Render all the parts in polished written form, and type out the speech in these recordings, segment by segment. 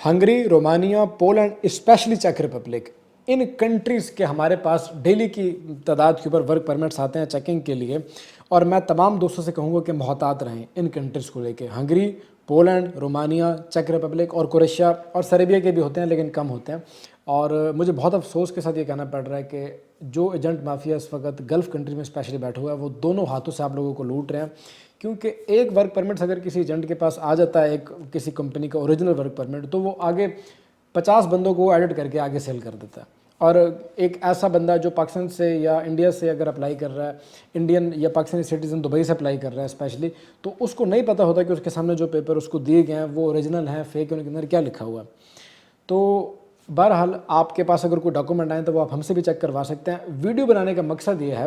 Hungary, Romania, Poland, specially چیک Republic, ان countries کے ہمارے پاس ڈیلی کی تعداد کے اوپر ورک پرمٹس آتے ہیں چیکنگ کے لیے، اور میں تمام دوستوں سے کہوں گا کہ محتاط رہیں ان کنٹریز کو لے کے۔ ہنگری، پولینڈ، رومانیہ، چیک ریپبلک اور کروشیا اور سربیا کے بھی ہوتے ہیں لیکن کم ہوتے ہیں۔ اور مجھے بہت افسوس کے ساتھ یہ کہنا پڑ رہا ہے کہ جو ایجنٹ مافیا اس وقت گلف کنٹری میں اسپیشلی بیٹھا ہوا ہے وہ دونوں ہاتھوں سے آپ لوگوں کو لوٹ رہے ہیں، کیونکہ ایک ورک پرمٹس اگر کسی ایجنٹ کے پاس آ جاتا ہے، ایک کسی کمپنی کا اوریجنل ورک پرمٹ، تو وہ آگے 50 بندوں کو ایڈٹ کر کے آگے سیل کر دیتا ہے۔ اور ایک ایسا بندہ جو پاکستان سے یا انڈیا سے اگر اپلائی کر رہا ہے، انڈین یا پاکستانی سٹیزن دبئی سے اپلائی کر رہا ہے اسپیشلی، تو اس کو نہیں پتہ ہوتا کہ اس کے سامنے جو پیپر اس کو دیے گئے ہیں وہ اوریجنل ہیں، فیک ہیں، ان کے اندر کیا لکھا ہوا ہے۔ تو بہرحال آپ کے پاس اگر کوئی ڈاکومنٹ آئیں تو وہ آپ ہم سے بھی چیک کروا سکتے ہیں۔ ویڈیو بنانے کا مقصد یہ ہے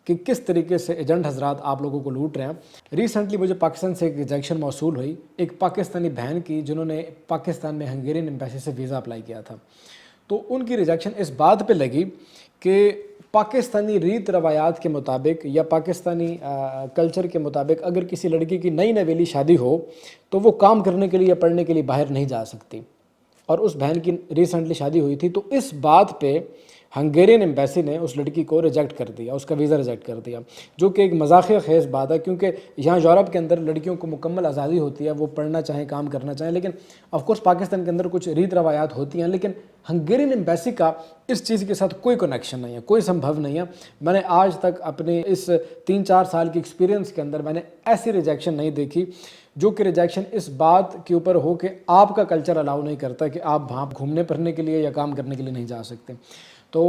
کہ کس طریقے سے ایجنٹ حضرات آپ لوگوں کو لوٹ رہے ہیں۔ ریسنٹلی مجھے پاکستان سے ایک ریجیکشن موصول ہوئی ایک پاکستانی بہن کی، جنہوں نے پاکستان میں ہنگیرین ایمبیسی سے ویزا اپلائی کیا تھا۔ تو ان کی ریجیکشن اس بات پہ لگی کہ پاکستانی ریت روایات کے مطابق یا پاکستانی کلچر کے مطابق اگر کسی لڑکی کی نئی نویلی شادی ہو تو وہ کام کرنے کے لیے یا پڑھنے کے لیے باہر نہیں جا سکتی، اور اس بہن کی ریسنٹلی شادی ہوئی تھی۔ تو اس بات پہ ہنگیرین ایمبیسی نے اس لڑکی کو ریجیکٹ کر دیا، اس کا ویزا ریجیکٹ کر دیا، جو کہ ایک مذاقیہ خیز بات ہے، کیونکہ یہاں یورپ کے اندر لڑکیوں کو مکمل آزادی ہوتی ہے، وہ پڑھنا چاہیں، کام کرنا چاہیں، لیکن آف کورس پاکستان کے اندر کچھ ریت روایات ہوتی ہیں، لیکن ہنگیرین ایمبیسی کا اس چیز کے ساتھ کوئی کنیکشن نہیں ہے، کوئی سمبھو نہیں ہے۔ میں نے آج تک اپنے اس 3-4 سال کی ایکسپیرینس کے اندر میں نے ایسی ریجیکشن نہیں دیکھی، جو کہ ریجیکشن اس بات کے اوپر ہو کہ آپ کا کلچر الاؤ نہیں کرتا کہ آپ وہاں گھومنے پھرنے کے لیے یا کام کرنے کے لیے نہیں جا سکتے۔ تو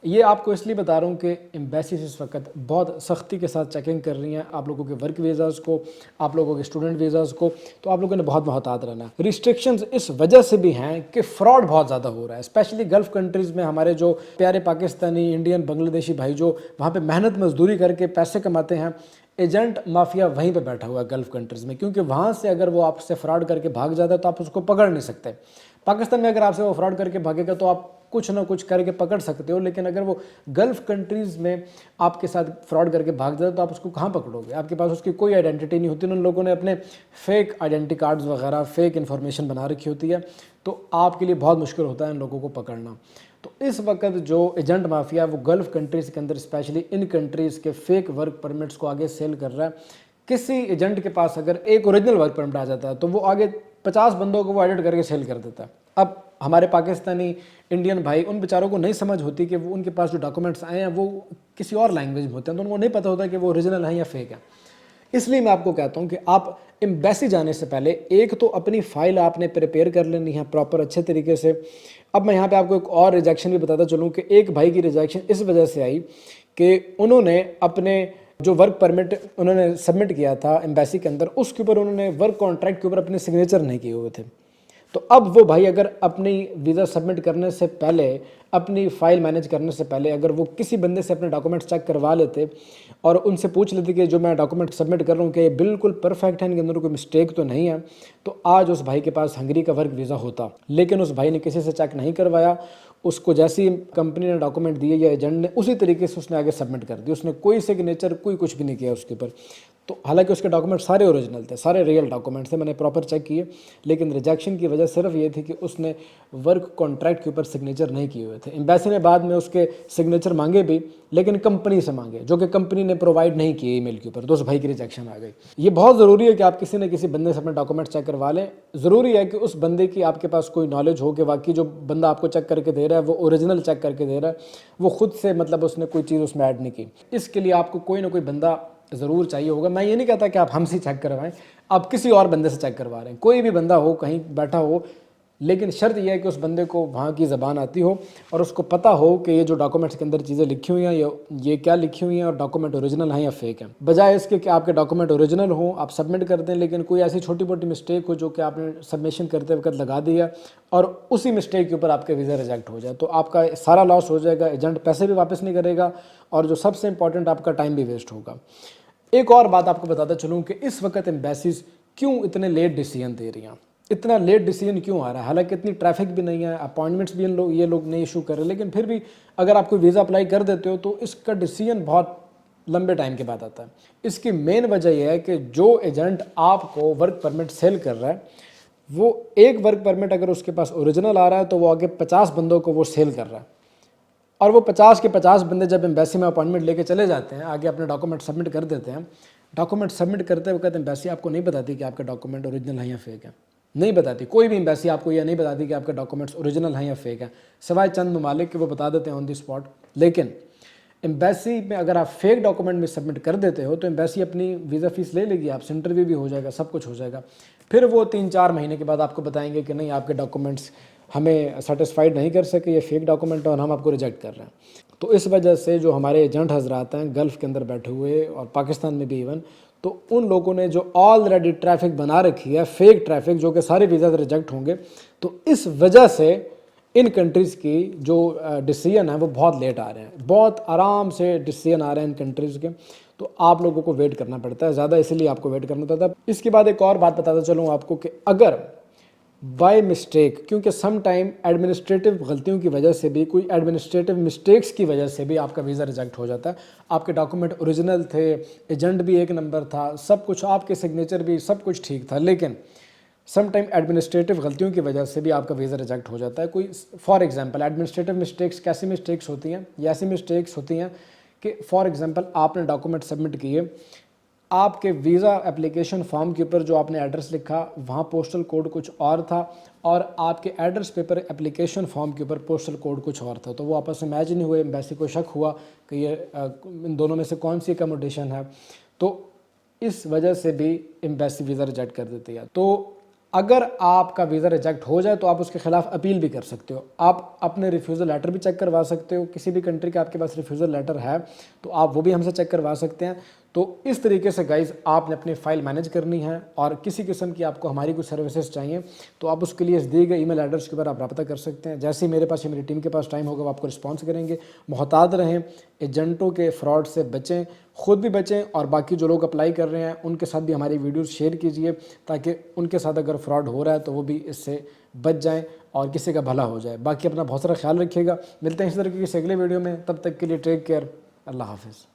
یہ آپ کو اس لیے بتا رہا ہوں کہ ایمبیسیز اس وقت بہت سختی کے ساتھ چیکنگ کر رہی ہیں آپ لوگوں کے ورک ویزاز کو، آپ لوگوں کے اسٹوڈنٹ ویزاز کو، تو آپ لوگوں نے بہت محتاط رہنا ہے۔ ریسٹرکشنز اس وجہ سے بھی ہیں کہ فراڈ بہت زیادہ ہو رہا ہے، اسپیشلی گلف کنٹریز میں ہمارے جو پیارے پاکستانی، انڈین، بنگلہ دیشی بھائی جو وہاں پہ محنت مزدوری کر کے پیسے کماتے ہیں، ایجنٹ مافیا وہیں پہ بیٹھا ہوا ہے گلف کنٹریز میں، کیونکہ وہاں سے اگر وہ آپ سے فراڈ کر کے بھاگ جاتا ہے تو آپ اس کو پکڑ نہیں سکتے۔ پاکستان میں اگر آپ سے وہ فراڈ کر کے بھاگے گا تو آپ کچھ نہ کچھ کر کے پکڑ سکتے ہو، لیکن اگر وہ گلف کنٹریز میں آپ کے ساتھ فراڈ کر کے بھاگ جاتا ہے تو آپ اس کو کہاں پکڑو گے؟ آپ کے پاس اس کی کوئی آئیڈینٹی نہیں ہوتی، ان لوگوں نے اپنے فیک آئیڈینٹی کارڈز وغیرہ، فیک انفارمیشن بنا رکھی ہوتی ہے، تو آپ کے لیے بہت مشکل ہوتا ہے ان لوگوں کو پکڑنا۔ تو اس وقت جو ایجنٹ مافیا ہے وہ گلف کنٹریز کے اندر اسپیشلی ان کنٹریز کے فیک ورک پرمٹس کو آگے سیل کر رہا ہے۔ کسی ایجنٹ کے پاس اگر ایک اوریجنل ورک پرمٹ آ جاتا ہے تو وہ آگے 50 بندوں کو وہ ایڈٹ کر کے سیل کر دیتا ہے۔ اب ہمارے پاکستانی انڈین بھائی، ان بیچاروں کو نہیں سمجھ ہوتی کہ وہ ان کے پاس جو ڈاکومنٹس آئے ہیں وہ کسی اور لینگویج میں ہوتے ہیں، تو ان کو نہیں پتہ ہوتا کہ وہ اوریجنل ہیں یا فیک ہیں۔ اس لیے میں آپ کو کہتا ہوں کہ آپ ایمبیسی جانے سے پہلے ایک تو اپنی فائل آپ نے پریپیئر کر لینی ہے پراپر اچھے طریقے سے۔ اب میں یہاں پہ آپ کو ایک اور ریجیکشن بھی بتاتا چلوں کہ ایک بھائی کی ریجیکشن اس وجہ سے آئی کہ انہوں نے اپنے جو ورک پرمٹ انہوں نے سبمٹ کیا تھا ایمبیسی کے اندر، اس کے اوپر انہوں نے ورک کانٹریکٹ کے اوپر اپنے سگنیچر نہیں کیے ہوئے تھے۔ تو اب وہ بھائی اگر اپنی ویزا سبمٹ کرنے سے پہلے، اپنی فائل مینیج کرنے سے پہلے اگر وہ کسی بندے سے اپنے ڈاکومنٹس چیک کروا لیتے اور ان سے پوچھ لیتے کہ جو میں ڈاکومنٹ سبمٹ کر رہا ہوں کہ یہ بالکل پرفیکٹ ہے، ان کے اندر کوئی مسٹیک تو نہیں ہے، تو آج اس بھائی کے پاس ہنگری کا ورک ویزا ہوتا۔ لیکن اس بھائی نے کسی سے چیک نہیں کروایا، اس کو جیسی کمپنی نے ڈاکومنٹ دیے یا ایجنٹ نے اسی طریقے سے اس نے آگے سبمٹ کر دی، اس نے کوئی سگنیچر کوئی کچھ بھی نہیں کیا اس کے اوپر۔ تو حالانکہ اس کے ڈاکومنٹ سارے اوریجنل تھے، سارے ریئل ڈاکومنٹس تھے، میں نے پراپر چیک کیے، لیکن ریجیکشن کی وجہ صرف یہ تھی کہ اس نے ورک کانٹریکٹ کے اوپر سگنیچر نہیں کیے ہوئے تھے۔ ایمبیسی نے بعد میں اس کے سگنیچر مانگے بھی، لیکن کمپنی سے مانگے، جو کہ کمپنی نے پرووائڈ نہیں کیے ای میل کے اوپر، تو اس بھائی کی ریجیکشن آ گئی۔ یہ بہت ضروری ہے کہ آپ کسی نہ کسی بندے سے اپنے ڈاکومنٹ چیک کروا لیں۔ ضروری ہے کہ اس بندے کی آپ کے پاس کوئی نالج ہو کہ واقعی جو بندہ آپ کو چیک کر کے دے رہا ہے وہ اوریجنل چیک کر کے دے رہا ہے، وہ خود سے مطلب اس نے کوئی چیز اس میں ایڈ نہیں کی۔ اس کے لیے آپ کو کوئی نہ کوئی بندہ ضرور چاہیے ہوگا۔ میں یہ نہیں کہتا کہ آپ ہم سے چیک کروائیں، آپ کسی اور بندے سے چیک کروا رہے ہیں، کوئی بھی بندہ ہو کہیں بیٹھا ہو، لیکن شرط یہ ہے کہ اس بندے کو وہاں کی زبان آتی ہو اور اس کو پتہ ہو کہ یہ جو ڈاکومنٹس کے اندر چیزیں لکھی ہوئی ہیں یہ کیا لکھی ہوئی ہیں اور ڈاکومنٹ اوریجنل ہیں یا فیک ہیں۔ بجائے اس کے کہ آپ کے ڈاکومنٹ اوریجنل ہوں، آپ سبمٹ کر دیں، لیکن کوئی ایسی چھوٹی موٹی مسٹیک ہو جو کہ آپ نے سبمیشن کرتے وقت لگا دی ہے اور اسی مسٹیک کے اوپر آپ کے ویزا ریجیکٹ ہو جائے، تو آپ کا سارا لاس ہو جائے گا، ایجنٹ پیسے بھی واپس نہیں کرے گا، اور جو سب سے امپورٹنٹ آپ کا ٹائم بھی ویسٹ ہوگا۔ ایک اور بات آپ کو بتاتا چلوں کہ اس وقت ایمبیسیز کیوں اتنے لیٹ ڈیسیژن دے رہی ہیں، اتنا لیٹ ڈیسیژن کیوں آ رہا ہے؟ حالانکہ اتنی ٹریفک بھی نہیں ہے، اپائنٹمنٹس بھی یہ لوگ نہیں ایشو کر رہے، لیکن پھر بھی اگر آپ کوئی ویزا اپلائی کر دیتے ہو تو اس کا ڈیسیژن بہت لمبے ٹائم کے بعد آتا ہے۔ اس کی مین وجہ یہ ہے کہ جو ایجنٹ آپ کو ورک پرمٹ سیل کر رہا ہے وہ ایک ورک پرمٹ اگر اس کے پاس اوریجنل آ رہا ہے تو وہ آگے 50 بندوں کو وہ سیل کر رہا ہے، اور وہ 50 کے 50 بندے جب ایمبیسی میں اپائنٹمنٹ لے کے چلے جاتے ہیں، آگے اپنے ڈاکومنٹ سبمٹ کر دیتے ہیں، ڈاکومنٹ سبمٹ کرتے ہوئے کہتے ہیں ایمبیسی آپ کو نہیں بتاتی کہ آپ کا ڈاکومنٹ اوریجنل ہے یا فیک ہے، نہیں بتاتی، کوئی بھی ایمبیسی آپ کو یہ نہیں بتاتی کہ آپ کے ڈاکومنٹس اوریجنل ہیں یا فیک ہیں، سوائے چند ممالک کہ وہ بتا دیتے ہیں آن دی اسپاٹ۔ لیکن ایمبیسی میں اگر آپ فیک ڈاکومنٹ میں سبمٹ کر دیتے ہو تو ایمبیسی اپنی ویزا فیس لے لے گی، آپ سے انٹرویو بھی ہو جائے گا، سب کچھ ہو جائے گا، پھر وہ 3-4 مہینے کے بعد آپ کو بتائیں گے کہ نہیں آپ کے ڈاکومنٹس ہمیں سیٹسفائیڈ نہیں کر سکے، یہ فیک ڈاکومنٹ ہے اور ہم آپ کو ریجیکٹ کر رہے ہیں۔ تو اس وجہ سے جو ہمارے ایجنٹ حضرات ہیں گلف کے اندر بیٹھے ہوئے اور پاکستان میں بھی ایون، تو ان لوگوں نے جو آلریڈی ٹریفک بنا رکھی ہے، فیک ٹریفک، جو کہ سارے ویزاز ریجیکٹ ہوں گے، تو اس وجہ سے ان کنٹریز کی جو ڈیسیژن ہے وہ بہت لیٹ آ رہے ہیں، بہت آرام سے ڈیسیژن آ رہے ہیں ان کنٹریز کے، تو آپ لوگوں کو ویٹ کرنا پڑتا ہے زیادہ، اسی لیے آپ کو ویٹ کرنا پڑتا ہے۔ اس کے بعد ایک اور بات بتاتا چلوں آپ کو کہ اگر بائی مسٹیک، کیونکہ سم ٹائم ایڈمنسٹریٹو غلطیوں کی وجہ سے بھی، کوئی ایڈمنسٹریٹو مسٹیکس کی وجہ سے بھی آپ کا ویزا ریجیکٹ ہو جاتا ہے، آپ کے ڈاکومنٹ اوریجنل تھے، ایجنٹ بھی ایک نمبر تھا، سب کچھ، آپ کے سگنیچر بھی سب کچھ ٹھیک تھا، لیکن سم ٹائم ایڈمنسٹریٹو غلطیوں کی وجہ سے بھی آپ کا ویزا ریجیکٹ ہو جاتا ہے۔ کوئی فار ایگزامپل ایڈمنسٹریٹو مسٹیکس کیسی مسٹیکس ہوتی ہیں؟ یہ ایسی مسٹیکس ہوتی ہیں کہ فار ایگزامپل آپ نے ڈاکومنٹ سبمٹ کیے، آپ کے ویزا اپلیکیشن فارم کے اوپر جو آپ نے ایڈریس لکھا وہاں پوسٹل کوڈ کچھ اور تھا، اور آپ کے ایڈریس پیپر اپلیکیشن فارم کے اوپر پوسٹل کوڈ کچھ اور تھا، تو وہ آپس میں میچ نہیں ہوئے، ایمبیسی کو شک ہوا کہ یہ ان دونوں میں سے کون سی اکاموڈیشن ہے، تو اس وجہ سے بھی ایمبیسی ویزا ریجیکٹ کر دیتی ہے۔ تو اگر آپ کا ویزا ریجیکٹ ہو جائے تو آپ اس کے خلاف اپیل بھی کر سکتے ہو، آپ اپنے ریفیوزل لیٹر بھی چیک کروا سکتے ہو، کسی بھی کنٹری کا آپ کے پاس ریفیوزل لیٹر ہے تو آپ وہ بھی ہم سے چیک کروا سکتے ہیں۔ تو اس طریقے سے گائز آپ نے اپنی فائل مینیج کرنی ہے، اور کسی قسم کی آپ کو ہماری کوئی سروسز چاہیے تو آپ اس کے لیے دیے گئے ای میل ایڈریس کے اوپر آپ رابطہ کر سکتے ہیں، جیسے ہی میرے پاس یا میری ٹیم کے پاس ٹائم ہوگا وہ آپ کو رسپانس کریں گے۔ محتاط رہیں، ایجنٹوں کے فراڈ سے بچیں، خود بھی بچیں، اور باقی جو لوگ اپلائی کر رہے ہیں ان کے ساتھ بھی ہماری ویڈیوز شیئر کیجئے تاکہ ان کے ساتھ اگر فراڈ ہو رہا ہے تو وہ بھی اس سے بچ جائیں اور کسی کا بھلا ہو جائے۔ باقی اپنا بہت سارا خیال رکھیے گا، ملتے ہیں اس طرح کی اگلے ویڈیو میں، تب تک کے لیے ٹیک کیئر، اللہ حافظ۔